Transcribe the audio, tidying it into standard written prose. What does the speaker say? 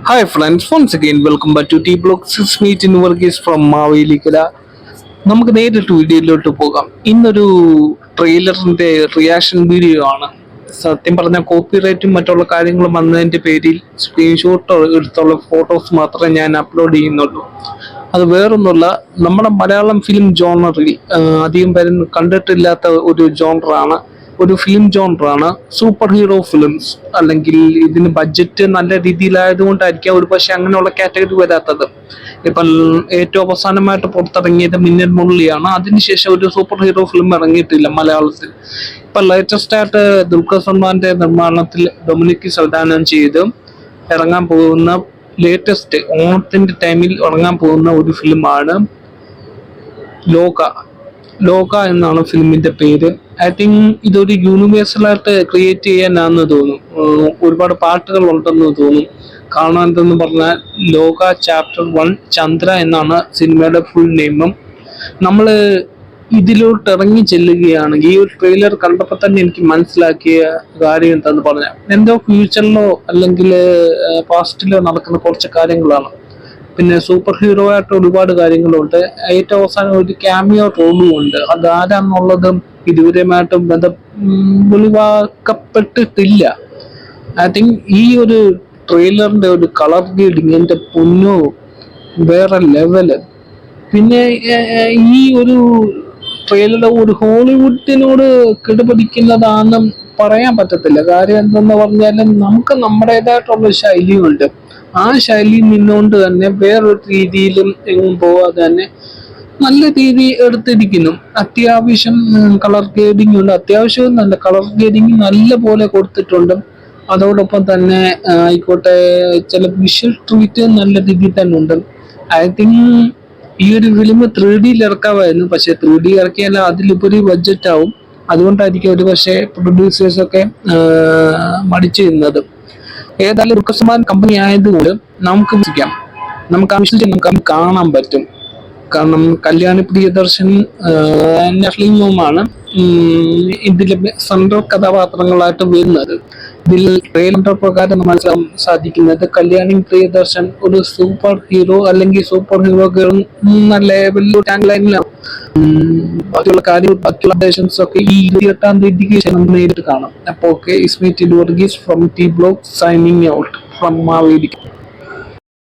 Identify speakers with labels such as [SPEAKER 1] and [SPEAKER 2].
[SPEAKER 1] Hi friends, once again welcome back to T Block 6 Meet in Workis from Mavelikala. നമുക്ക് നേരിട്ട് വീഡിയോയിലോട്ട് പോകാം. ഇന്നൊരു ട്രെയിലറിന്റെ റിയാക്ഷൻ വീഡിയോ ആണ്. സത്യം പറഞ്ഞാൽ കോപ്പിറൈറ്റും മറ്റുള്ള കാര്യങ്ങളും വന്നതിന്റെ പേരിൽ സ്ക്രീൻഷോട്ട് എടുത്തുള്ള ഫോട്ടോസ് മാത്രമേ ഞാൻ അപ്ലോഡ് ചെയ്യുന്നുള്ളൂ. അത് വേറൊന്നുമല്ല, നമ്മുടെ മലയാളം ഫിലിം ജോണറിൽ അധികം പേരും കണ്ടിട്ടില്ലാത്ത ഒരു ജോണറാണ്, ഒരു ഫിലിം ജോണറാണ് സൂപ്പർ ഹീറോ ഫിലിംസ്. അല്ലെങ്കിൽ ഇതിന് ബഡ്ജറ്റ് നല്ല രീതിയിലായതുകൊണ്ടായിരിക്കാം ഒരു പക്ഷെ അങ്ങനെയുള്ള കാറ്റഗറി വരാത്തത്. ഇപ്പം ഏറ്റവും അവസാനമായിട്ട് പുറത്തിറങ്ങിയത് മിന്നൽ മുരളിയാണ്. അതിനുശേഷം ഒരു സൂപ്പർ ഹീറോ ഫിലിം ഇറങ്ങിയിട്ടില്ല മലയാളത്തിൽ. ഇപ്പൊ ലേറ്റസ്റ്റ് ആയിട്ട് ദുൽഖർ സൽമാന്റെ നിർമ്മാണത്തിൽ ഡൊമിനിക് സംവിധാനം ചെയ്ത് ഇറങ്ങാൻ പോകുന്ന ലേറ്റസ്റ്റ് ഓണത്തിന്റെ ടൈമിൽ ഇറങ്ങാൻ പോകുന്ന ഒരു ഫിലിമാണ് ലോക. ലോക എന്നാണ് ഫിലിമിന്റെ പേര്. ഐ തിങ്ക് ഇതൊരു യൂണിവേഴ്സൽ ആയിട്ട് ക്രിയേറ്റ് ചെയ്യാനാണെന്ന് തോന്നുന്നു. ഒരുപാട് പാട്ടുകൾ ഉണ്ടെന്ന് തോന്നുന്നു. കാരണം എന്തെന്ന് പറഞ്ഞാൽ ലോക ചാപ്റ്റർ 1 ചന്ദ്ര എന്നാണ് സിനിമയുടെ ഫുൾ നെയിമും. നമ്മള് ഇതിലോട്ട് ഇറങ്ങി ചെല്ലുകയാണെങ്കിൽ ഈ ഒരു ട്രെയിലർ കണ്ടപ്പോൾ തന്നെ എനിക്ക് മനസ്സിലാക്കിയ കാര്യം എന്താന്ന് പറഞ്ഞാൽ എന്തോ ഫ്യൂച്ചറിലോ അല്ലെങ്കിൽ പാസ്റ്റിലോ നടക്കുന്ന കുറച്ച് കാര്യങ്ങളാണ്. പിന്നെ സൂപ്പർ ഹീറോ ആയിട്ട് ഒരുപാട് കാര്യങ്ങളുണ്ട്. ഏറ്റവും അവസാനം ഒരു ക്യാമിയോ റോളും ഉണ്ട്. അതാരാന്നുള്ളതും ഇതുവരെയുമായിട്ടും വെളിവാക്കപ്പെട്ടിട്ടില്ല. ഐ തിങ്ക് ഈ ഒരു ട്രെയിലറിന്റെ ഒരു കളർ ഗ്രേഡിങ് എന്റെ പൊന്നോ വേറെ ലെവല്. പിന്നെ ഈ ഒരു ട്രെയിലർ ഒരു ഹോളിവുഡിനോട് കിടപിടിക്കുന്നതാണെന്നും പറയാൻ പറ്റത്തില്ല. കാര്യം എന്തെന്ന് പറഞ്ഞാലും നമുക്ക് നമ്മുടേതായിട്ടുള്ള ശൈലിയുണ്ട്. ആ ശൈലി നിന്നുകൊണ്ട് തന്നെ വേറൊരു രീതിയിലും എങ്ങും പോവാതെ തന്നെ നല്ല രീതി എടുത്തിരിക്കുന്നു. അത്യാവശ്യം കളർ ഗ്രേഡിംഗ് ഉണ്ട്. അത്യാവശ്യം നല്ല കളർ ഗ്രേഡിംഗ് നല്ല പോലെ കൊടുത്തിട്ടുണ്ട്. അതോടൊപ്പം തന്നെ ആയിക്കോട്ടെ ചില വിഷ്വൽ ട്രീറ്റ് നല്ല രീതിയിൽ തന്നെ ഉണ്ട്. ഐ തിങ്ക് ഈ ഒരു ഫിലിം 3D ഇറക്കാമായിരുന്നു. പക്ഷെ 3D ഇറക്കിയാൽ അതിലുപരി ബഡ്ജറ്റ് ആവും. അതുകൊണ്ടായിരിക്കും ഒരു പക്ഷേ പ്രൊഡ്യൂസേഴ്സ് ഒക്കെ മടിച്ചു നിന്നത്. ഏതായാലും ദുൽഖർ കമ്പനി ആയതുകൊണ്ട് നമുക്ക് വിശ്വസിക്കാം, നമുക്ക് ആവശ്യത്തിൽ നമുക്ക് കാണാൻ പറ്റും. കാരണം കല്യാണി പ്രിയദർശൻ ഫിലിമാണ് ഇതിലെ സെൻട്രൽ കഥാപാത്രങ്ങളായിട്ട് വരുന്നത്. ഇതിൽ ട്രെയിലർ പ്രകാരം മനസ്സിലാക്കാൻ സാധിക്കുന്നത് കല്യാണി പ്രിയദർശൻ ഒരു സൂപ്പർ ഹീറോ അല്ലെങ്കിൽ സൂപ്പർ ഹീറോ എന്ന ലെവലിൽ ടാഗ് ലൈനിലാണ്. ബാക്കിയുള്ള കാര്യങ്ങൾ ബാക്കിയുള്ള അപ്ഡേഷൻസ് ഒക്കെ ഈ 28-ാം തീയതിക്ക് ശേഷം നമ്മൾ നേരിട്ട് കാണാം. അപ്പോൾ okay, Ismi T Varghese from the blog signing out from Mavelikkara.